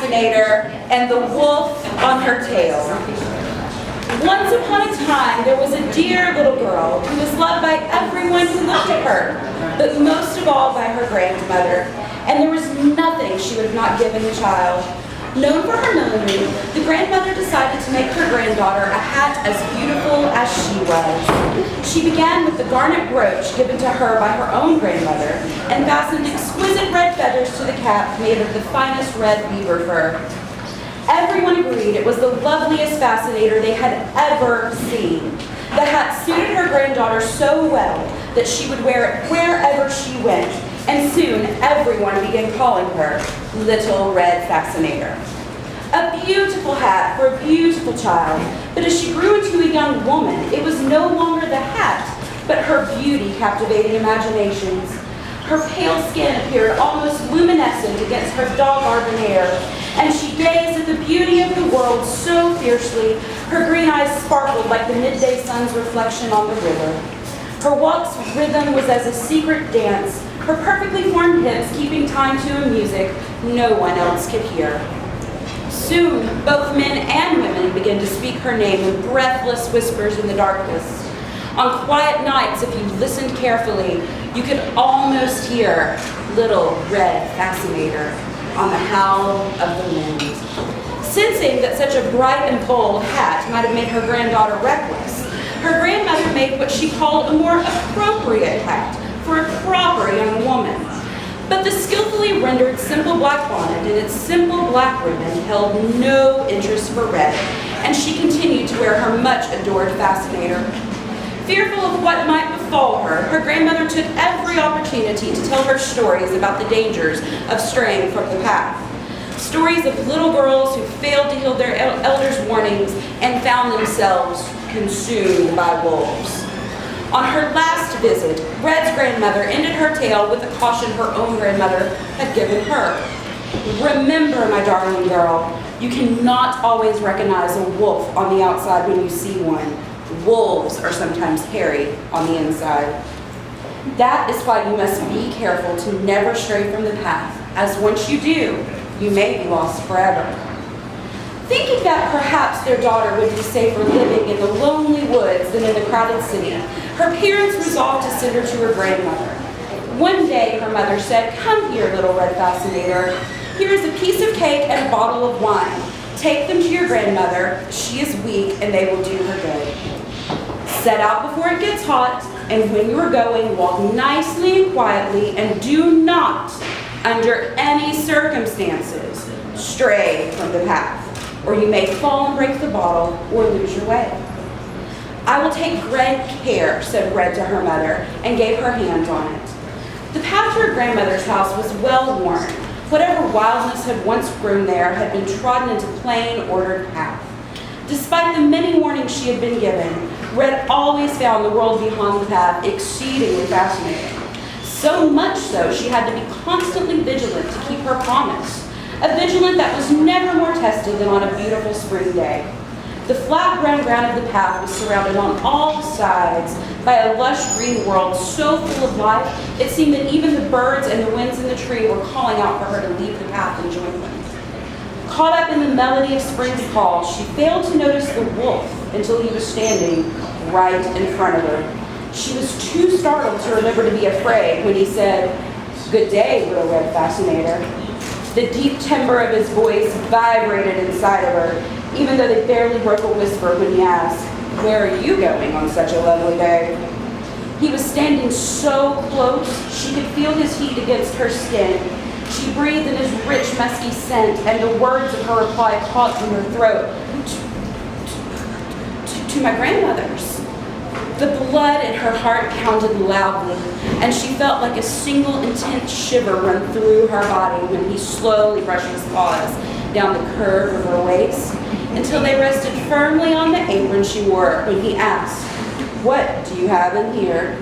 Fascinator and the wolf on her tail. Once upon a time, there was a dear little girl who was loved by everyone who looked at her, but most of all by her grandmother, and there was nothing she would have not given the child. Known for her millinery, the grandmother decided to make her granddaughter a hat as beautiful as she was. She began with the garnet brooch given to her by her own grandmother and fastened exquisite red feathers to the cap made of the finest red beaver fur. Everyone agreed it was the loveliest Fascinator they had ever seen. The hat suited her granddaughter so well that she would wear it wherever she went, and soon everyone began calling her Little Red Fascinator. A beautiful hat for a beautiful child, but as she grew into a young woman, it was no longer the hat, but her beauty captivating imaginations. Her pale skin appeared almost luminescent against her dog-auburn hair, and she gazed at the beauty of the world so fiercely, her green eyes sparkled like the midday sun's reflection on the river. Her walk's rhythm was as a secret dance, her perfectly formed hips keeping time to a music no one else could hear. Soon, both men and women began to speak her name in breathless whispers in the darkness. On quiet nights, if you listened carefully, you could almost hear Little Red Fascinator on the howl of the wind. Sensing that such a bright and bold hat might have made her granddaughter reckless, her grandmother made what she called a more appropriate hat for a proper young woman. But the skillfully rendered simple black bonnet and its simple black ribbon held no interest for Red, and she continued to wear her much adored Fascinator. Fearful of what might befall her, her grandmother took every opportunity to tell her stories about the dangers of straying from the path. Stories of little girls who failed to heed their elders' warnings and found themselves consumed by wolves. On her last visit, Red's grandmother ended her tale with a caution her own grandmother had given her. Remember, my darling girl, you cannot always recognize a wolf on the outside when you see one. Wolves are sometimes hairy on the inside. That is why you must be careful to never stray from the path, as once you do, you may be lost forever. Thinking that perhaps their daughter would be safer living in the lonely woods than in the crowded city, her parents resolved to send her to her grandmother. One day, her mother said, "Come here, Little Red Fascinator. Here is a piece of cake and a bottle of wine. Take them to your grandmother. She is weak and they will do her good. Set out before it gets hot, and when you are going, walk nicely and quietly, and do not, under any circumstances, stray from the path, or you may fall and break the bottle or lose your way." "I will take great care," said Red to her mother, and gave her hand on it. The path to her grandmother's house was well worn. Whatever wildness had once grown there had been trodden into plain, ordered path. Despite the many warnings she had been given, Red always found the world beyond the path exceedingly fascinating. So much so, she had to be constantly vigilant to keep her promise, a vigilance that was never more tested than on a beautiful spring day. The flat brown ground of the path was surrounded on all sides by a lush green world so full of life, it seemed that even the birds and the winds in the tree were calling out for her to leave the path and join them. Caught up in the melody of spring's call, she failed to notice the wolf until he was standing right in front of her. She was too startled to remember to be afraid when he said, "Good day, Little Red Fascinator." The deep timbre of his voice vibrated inside of her, even though they barely broke a whisper when he asked, "Where are you going on such a lovely day?" He was standing so close, she could feel his heat against her skin. She breathed in his rich, musky scent, and the words of her reply caught in her throat. To my grandmother's." The blood in her heart pounded loudly, and she felt like a single intense shiver run through her body when he slowly brushed his paws down the curve of her waist until they rested firmly on the apron she wore when he asked, "What do you have in here?"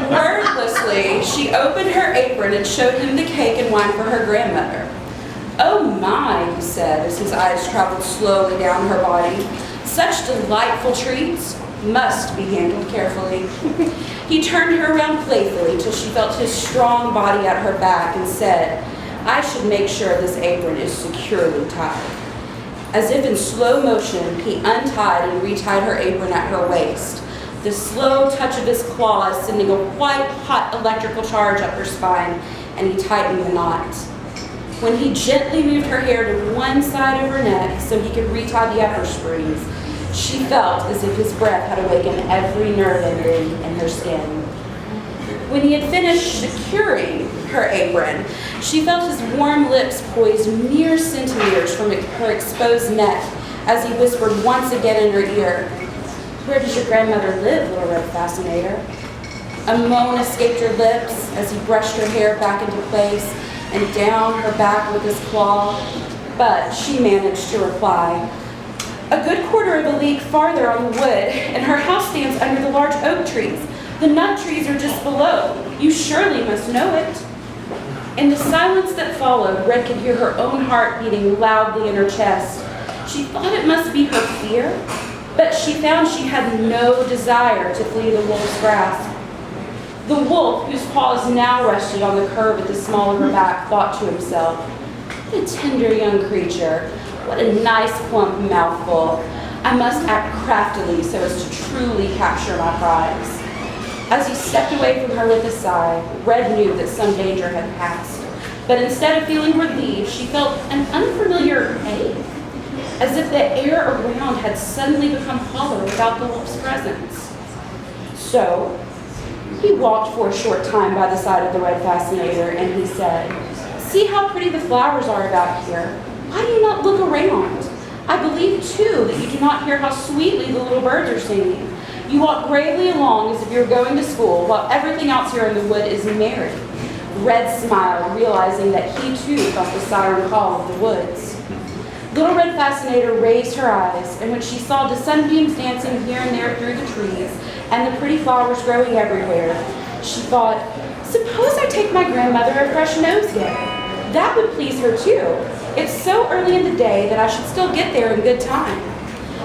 Wordlessly, she opened her apron and showed him the cake and wine for her grandmother. "Oh my," he said as his eyes traveled slowly down her body. "Such delightful treats must be handled carefully." He turned her around playfully till she felt his strong body at her back and said, I should make sure this apron is securely tied. As if in slow motion, he untied and retied her apron at her waist. The slow touch of his claws sending a white-hot electrical charge up her spine, and he tightened the knot. When he gently moved her hair to one side of her neck so he could retie the upper springs, she felt as if his breath had awakened every nerve ending in her skin. When he had finished securing her apron, she felt his warm lips poised mere centimeters from her exposed neck as he whispered once again in her ear, "Where does your grandmother live, little red fascinator?" A moan escaped her lips as he brushed her hair back into place and down her back with his claw, but she managed to reply, "A good quarter of a league farther on the wood, and her house stands under the large oak trees. The nut trees are just below. You surely must know it." In the silence that followed, Red could hear her own heart beating loudly in her chest. She thought it must be her fear, but she found she had no desire to flee the wolf's grasp. The wolf, whose paws now rested on the curve at the small of her back, thought to himself, "What a tender young creature. What a nice plump mouthful. I must act craftily so as to truly capture my prize." As he stepped away from her with a sigh, Red knew that some danger had passed. But instead of feeling relieved, she felt an unfamiliar ache, as if the air around had suddenly become hollow without the wolf's presence. So he walked for a short time by the side of the red fascinator, and he said, "See how pretty the flowers are about here. Why do you not look around? I believe, too, that you do not hear how sweetly the little birds are singing. You walk gravely along as if you were going to school, while everything else here in the wood is merry." Red smiled, realizing that he, too, felt the siren call of the woods. Little Red Fascinator raised her eyes, and when she saw the sunbeams dancing here and there through the trees and the pretty flowers growing everywhere, she thought, "Suppose I take my grandmother a fresh nosegay. That would please her, too. It's so early in the day that I should still get there in good time."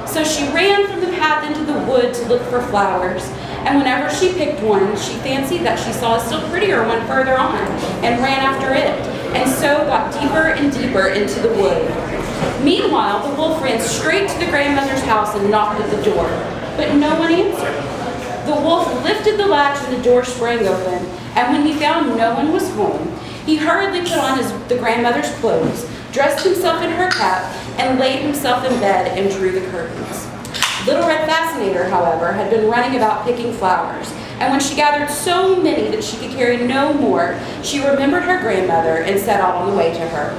So she ran from the path into the wood to look for flowers, and whenever she picked one, she fancied that she saw a still prettier one further on, and ran after it, and so got deeper and deeper into the wood. Meanwhile, the wolf ran straight to the grandmother's house and knocked at the door, but no one answered. The wolf lifted the latch and the door sprang open, and when he found no one was home, he hurriedly put on the grandmother's clothes, dressed himself in her cap, and laid himself in bed and drew the curtains. Little Red Fascinator, however, had been running about picking flowers, and when she gathered so many that she could carry no more, she remembered her grandmother and set out on the way to her.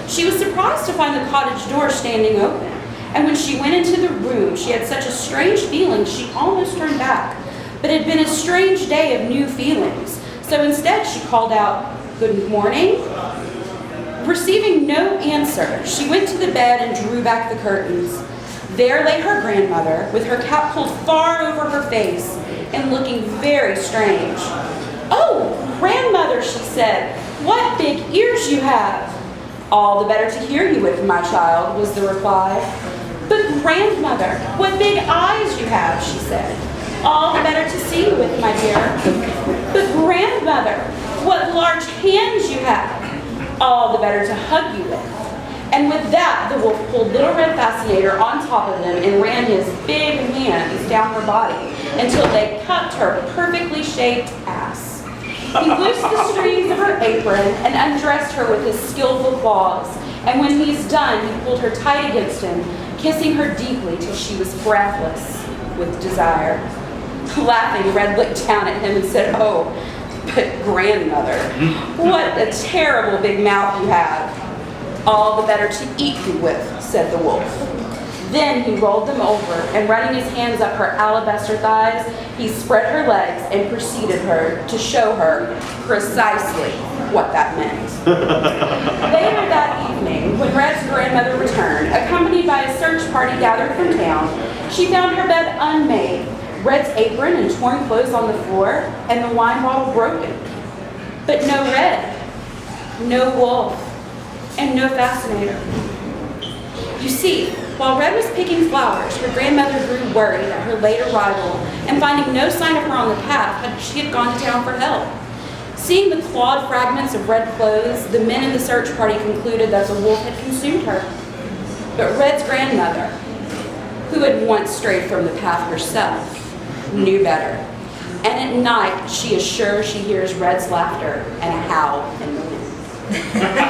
She was surprised to find the cottage door standing open, and when she went into the room, she had such a strange feeling she almost turned back. But it had been a strange day of new feelings, so instead she called out, "Good morning." Receiving no answer, she went to the bed and drew back the curtains. There lay her grandmother, with her cap pulled far over her face and looking very strange. "Oh, grandmother," she said, "what big ears you have." "All the better to hear you with, my child," was the reply. "But grandmother, what big eyes you have," she said. "All the better to see you with, my dear." "But grandmother, what large hands you have." "All the better to hug you with." And with that, the wolf pulled Little Red Fascinator on top of them and ran his big hands down her body until they cupped her perfectly shaped ass. He loosed the strings of her apron and undressed her with his skillful claws, and when he's done, he pulled her tight against him, kissing her deeply till she was breathless with desire. Laughing, Red looked down at him and said, "Oh, but grandmother, what a terrible big mouth you have." "All the better to eat you with," said the wolf. Then he rolled them over, and running his hands up her alabaster thighs, he spread her legs and proceeded to show her precisely what that meant. Later that evening, when Red's grandmother returned, accompanied by a search party gathered from town, she found her bed unmade, Red's apron and torn clothes on the floor, and the wine bottle broken. But no Red, no wolf, and no fascinator. You see, while Red was picking flowers, her grandmother grew worried at her late arrival, and finding no sign of her on the path, she had gone to town for help. Seeing the clawed fragments of Red clothes, the men in the search party concluded that the wolf had consumed her. But Red's grandmother, who had once strayed from the path herself, knew better. And at night, she is sure she hears Red's laughter and a howl in the wind.